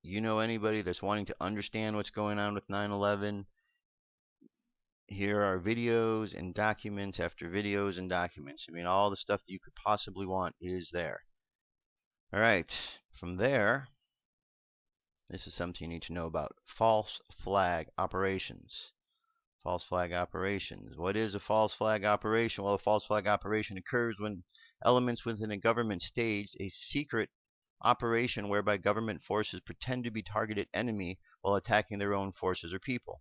You know anybody that's wanting to understand what's going on with 9/11? Here are videos and documents after videos and documents. I mean, all the stuff that you could possibly want is there. All right, from there, this is something you need to know about. False flag operations. False flag operations. What is a false flag operation? Well, a false flag operation occurs when elements within a government stage a secret operation whereby government forces pretend to be targeted enemy while attacking their own forces or people.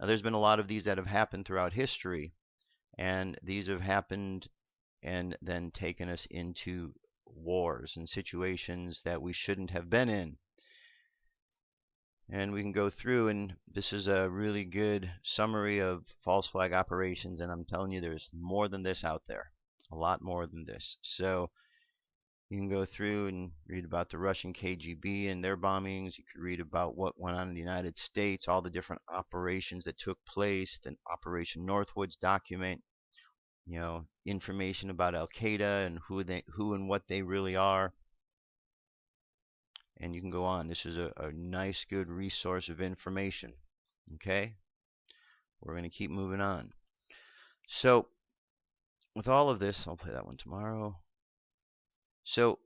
Now, there's been a lot of these that have happened throughout history, and these have happened and then taken us into wars and situations that we shouldn't have been in. And we can go through, and this is a really good summary of false flag operations, and I'm telling you, there's more than this out there. A lot more than this. So you can go through and read about the Russian KGB and their bombings. You could read about what went on in the United States, all the different operations that took place. Then Operation Northwoods document, information about Al Qaeda and who and what they really are. And you can go on. This is a nice, good resource of information. Okay? We're going to keep moving on. So, with all of this, I'll play that one tomorrow. So,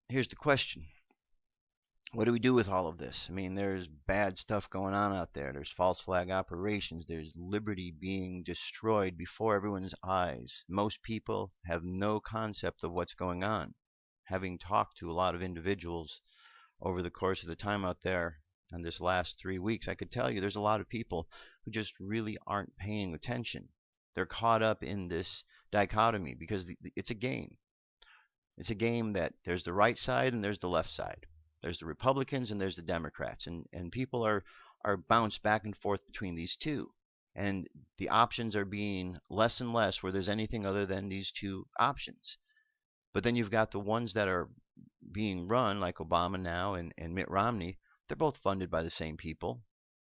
here's the question. what do we do with all of this? I mean, there's bad stuff going on out there. There's false flag operations. There's liberty being destroyed before everyone's eyes. Most people have no concept of what's going on. Having talked to a lot of individuals over the course of the time out there in this last 3 weeks, I could tell you there's a lot of people who just really aren't paying attention. They're caught up in this dichotomy because it's a game. It's a game that there's the right side and there's the left side. There's the Republicans and there's the Democrats. And people are bounced back and forth between these two. And the options are being less and less where there's anything other than these two options. But then you've got the ones that are being run, like Obama now and Mitt Romney. They're both funded by the same people,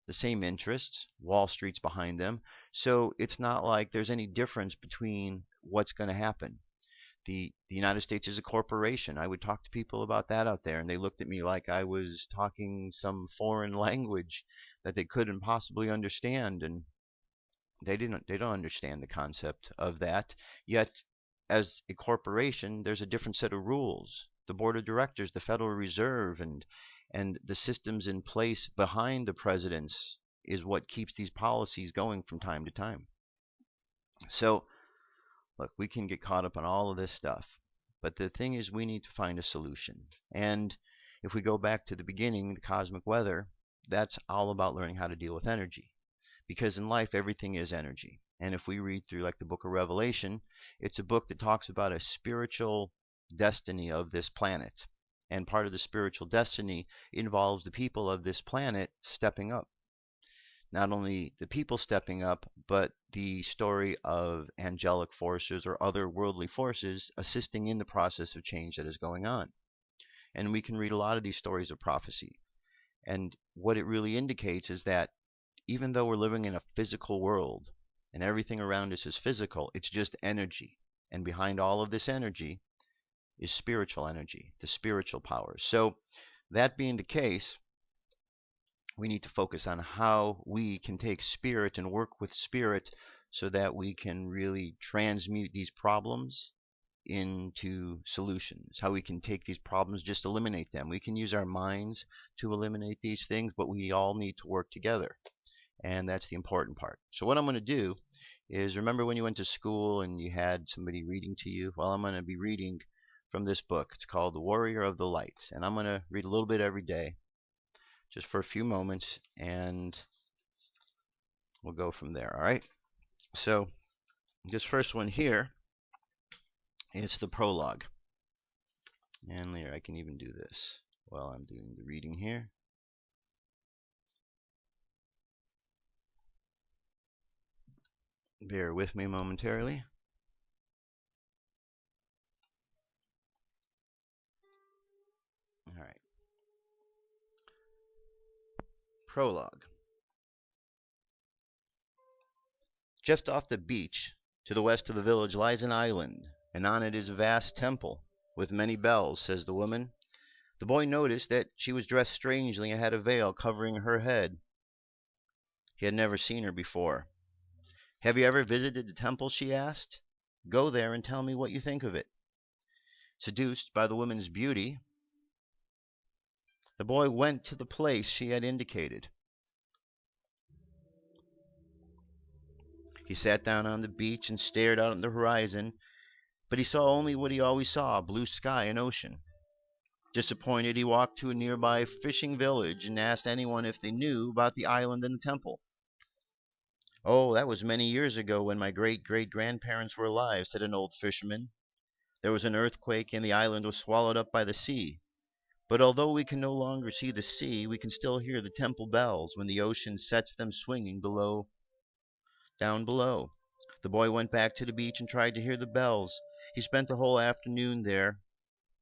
the same interests. Wall Street's behind them. So it's not like there's any difference between what's going to happen. The United States is a corporation. I would talk to people about that out there, and they looked at me like I was talking some foreign language that they couldn't possibly understand, and they don't understand the concept of that. Yet, as a corporation, there's a different set of rules. The board of directors, the Federal Reserve, and the systems in place behind the presidents is what keeps these policies going from time to time. So, look, we can get caught up on all of this stuff, but the thing is we need to find a solution. And if we go back to the beginning, the cosmic weather, that's all about learning how to deal with energy. Because in life, everything is energy. And if we read through like the book of Revelation, it's a book that talks about a spiritual destiny of this planet. And part of the spiritual destiny involves the people of this planet stepping up. Not only the people stepping up, but the story of angelic forces or other worldly forces assisting in the process of change that is going on. And we can read a lot of these stories of prophecy. And what it really indicates is that even though we're living in a physical world and everything around us is physical, it's just energy. And behind all of this energy is spiritual energy, the spiritual powers. So that being the case, we need to focus on how we can take spirit and work with spirit so that we can really transmute these problems into solutions. How we can take these problems, just eliminate them. We can use our minds to eliminate these things, but we all need to work together. And that's the important part. So what I'm going to do is, remember when you went to school and you had somebody reading to you? Well, I'm going to be reading from this book. It's called The Warrior of the Light. And I'm going to read a little bit every day, just for a few moments, and we'll go from there, all right? So this first one here, it's the prologue. And later I can even do this while I'm doing the reading here. Bear with me momentarily. All right. Prologue. Just off the beach, to the west of the village, lies an island, and on it is a vast temple, with many bells, says the woman. The boy noticed that she was dressed strangely and had a veil covering her head. He had never seen her before. Have you ever visited the temple? She asked. Go there and tell me what you think of it. Seduced by the woman's beauty, the boy went to the place she had indicated. He sat down on the beach and stared out at the horizon, but he saw only what he always saw, blue sky and ocean. Disappointed, he walked to a nearby fishing village and asked anyone if they knew about the island and the temple. Oh, that was many years ago when my great-great-grandparents were alive, said an old fisherman. There was an earthquake and the island was swallowed up by the sea. But although we can no longer see the sea, we can still hear the temple bells when the ocean sets them swinging down below. The boy went back to the beach and tried to hear the bells. He spent the whole afternoon there,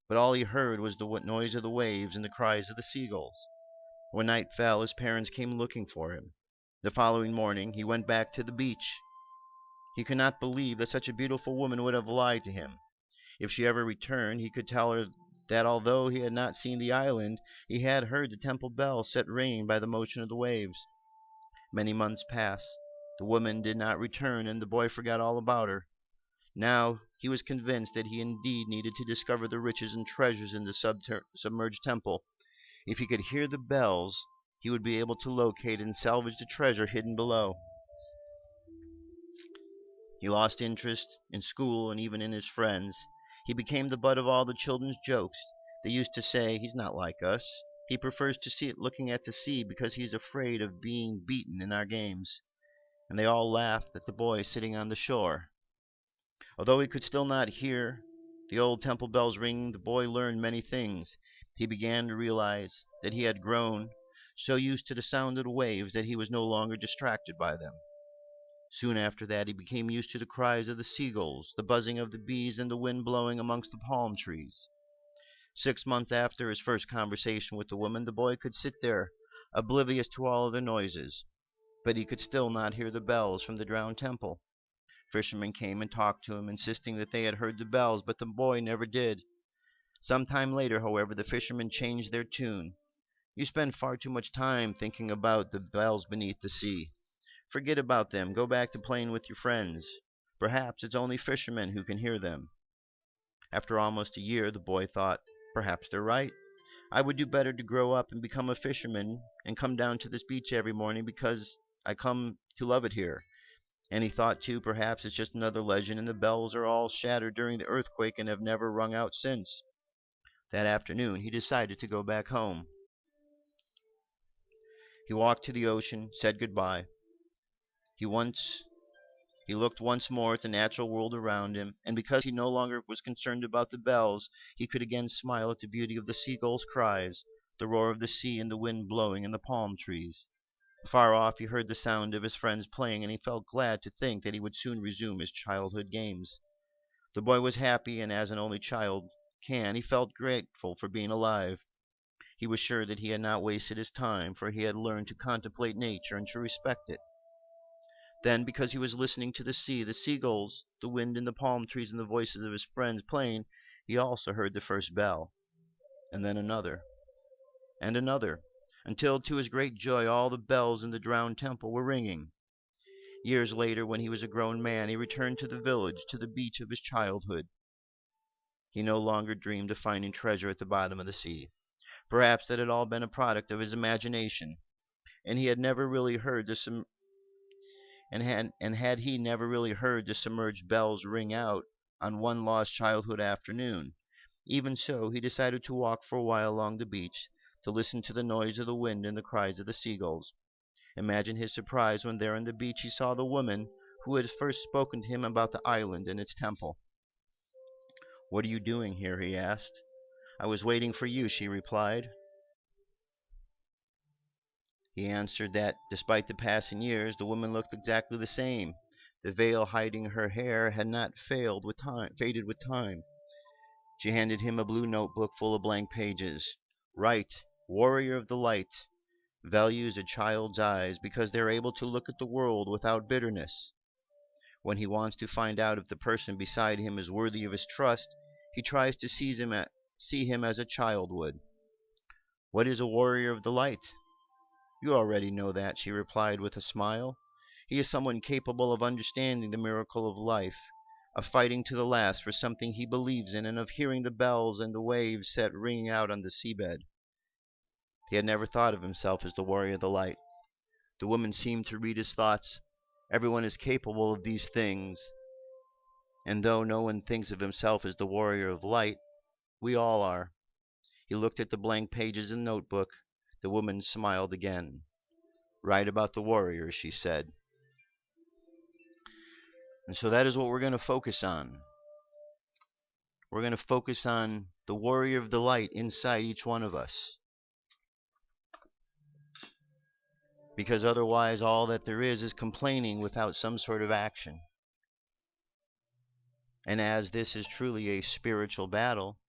but all he heard was the noise of the waves and the cries of the seagulls. When night fell, his parents came looking for him. The following morning, he went back to the beach. He could not believe that such a beautiful woman would have lied to him. If she ever returned, he could tell her that although he had not seen the island, he had heard the temple bells set ringing by the motion of the waves. Many months passed. The woman did not return, and the boy forgot all about her. Now he was convinced that he indeed needed to discover the riches and treasures in the submerged temple. If he could hear the bells, he would be able to locate and salvage the treasure hidden below. He lost interest in school and even in his friends. He became the butt of all the children's jokes. They used to say, "He's not like us. He prefers to sit looking at the sea because he's afraid of being beaten in our games." And they all laughed at the boy sitting on the shore. Although he could still not hear the old temple bells ring, the boy learned many things. He began to realize that he had grown so used to the sound of the waves that he was no longer distracted by them. Soon after that, he became used to the cries of the seagulls, the buzzing of the bees, and the wind blowing amongst the palm trees. 6 months after his first conversation with the woman, the boy could sit there, oblivious to all other noises, but he could still not hear the bells from the drowned temple. Fishermen came and talked to him, insisting that they had heard the bells, but the boy never did. Some time later, however, the fishermen changed their tune. "You spend far too much time thinking about the bells beneath the sea. Forget about them. Go back to playing with your friends. Perhaps it's only fishermen who can hear them." After almost a year, the boy thought, "Perhaps they're right. I would do better to grow up and become a fisherman and come down to this beach every morning because I come to love it here." And he thought, too, perhaps it's just another legend and the bells are all shattered during the earthquake and have never rung out since. That afternoon, he decided to go back home. He walked to the ocean, said goodbye. He looked once more at the natural world around him, and because he no longer was concerned about the bells, he could again smile at the beauty of the seagulls' cries, the roar of the sea, and the wind blowing in the palm trees. Far off, he heard the sound of his friends playing, and he felt glad to think that he would soon resume his childhood games. The boy was happy, and as an only child can, he felt grateful for being alive. He was sure that he had not wasted his time, for he had learned to contemplate nature and to respect it. Then, because he was listening to the sea, the seagulls, the wind in the palm trees, and the voices of his friends playing, he also heard the first bell, and then another, and another, until, to his great joy, all the bells in the drowned temple were ringing. Years later, when he was a grown man, he returned to the village, to the beach of his childhood. He no longer dreamed of finding treasure at the bottom of the sea. Perhaps that had all been a product of his imagination, and had he never really heard the submerged bells ring out on one lost childhood afternoon. Even so, he decided to walk for a while along the beach, to listen to the noise of the wind and the cries of the seagulls. Imagine his surprise when there on the beach he saw the woman who had first spoken to him about the island and its temple. "What are you doing here?" he asked. "I was waiting for you," she replied. He answered that, despite the passing years, the woman looked exactly the same. The veil hiding her hair had not faded with time. She handed him a blue notebook full of blank pages. "Write, warrior of the light, values a child's eyes because they are able to look at the world without bitterness. When he wants to find out if the person beside him is worthy of his trust, he tries to see him as a child would." "What is a warrior of the light?" "You already know that," she replied with a smile. "He is someone capable of understanding the miracle of life, of fighting to the last for something he believes in, and of hearing the bells and the waves set ringing out on the seabed." He had never thought of himself as the warrior of the light. The woman seemed to read his thoughts. Everyone is capable of these things, and though no one thinks of himself as the warrior of light, we all are. He looked at the blank pages in the notebook. The woman smiled again. "Write about the warrior," she said. And so that is what we're going to focus on. We're going to focus on the warrior of the light inside each one of us. Because otherwise all that there is complaining without some sort of action. And as this is truly a spiritual battle,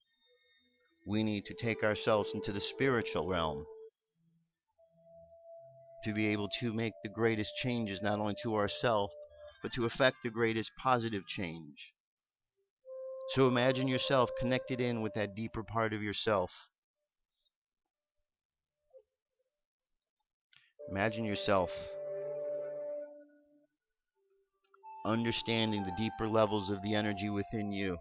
we need to take ourselves into the spiritual realm to be able to make the greatest changes, not only to ourselves, but to effect the greatest positive change. So imagine yourself connected in with that deeper part of yourself. Imagine yourself understanding the deeper levels of the energy within you.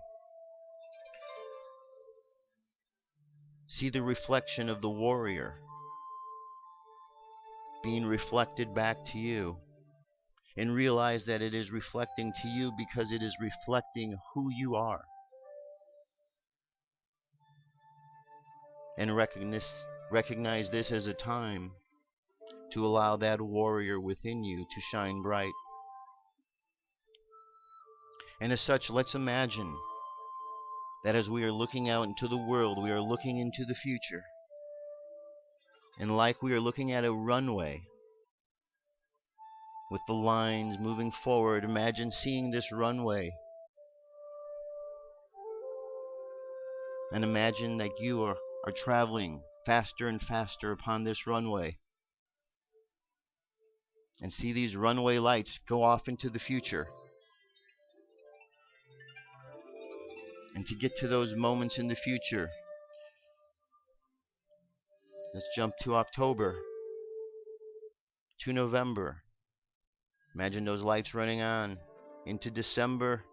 See the reflection of the warrior being reflected back to you. And realize that it is reflecting to you because it is reflecting who you are. And recognize this as a time to allow that warrior within you to shine bright. And as such, let's imagine that as we are looking out into the world, we are looking into the future. And like we are looking at a runway with the lines moving forward, imagine seeing this runway. And imagine that you are traveling faster and faster upon this runway. And see these runway lights go off into the future. And to get to those moments in the future, let's jump to October, to November. Imagine those lights running on into December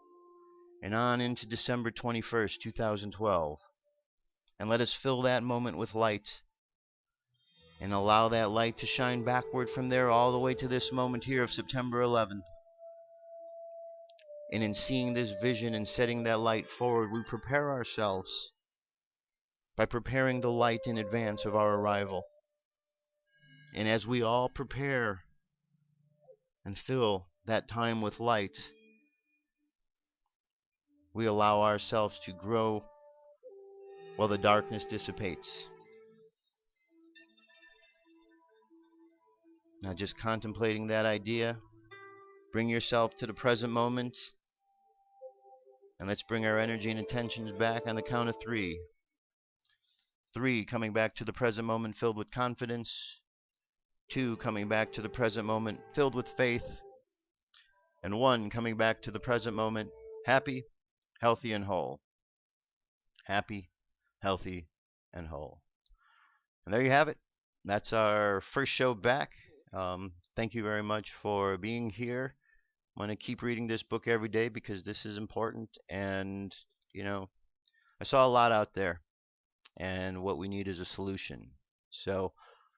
and on into December 21st, 2012. And let us fill that moment with light and allow that light to shine backward from there all the way to this moment here of September 11th. And in seeing this vision and setting that light forward, we prepare ourselves by preparing the light in advance of our arrival. And as we all prepare and fill that time with light, we allow ourselves to grow while the darkness dissipates. Now just contemplating that idea, bring yourself to the present moment, and let's bring our energy and attentions back on the count of 3. 3, coming back to the present moment filled with confidence. 2, coming back to the present moment filled with faith. And 1, coming back to the present moment happy, healthy, and whole. Happy, healthy, and whole. And there you have it. That's our first show back. Thank you very much for being here. I'm going to keep reading this book every day because this is important. And, I saw a lot out there. And what we need is a solution. So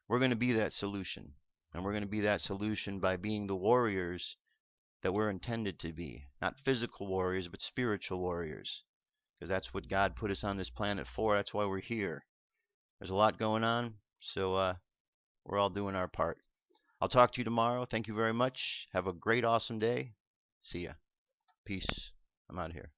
we're going to be that solution. And we're going to be that solution by being the warriors that we're intended to be. Not physical warriors, but spiritual warriors. Because that's what God put us on this planet for. That's why we're here. There's a lot going on. So we're all doing our part. I'll talk to you tomorrow. Thank you very much. Have a great, awesome day. See ya. Peace. I'm out of here.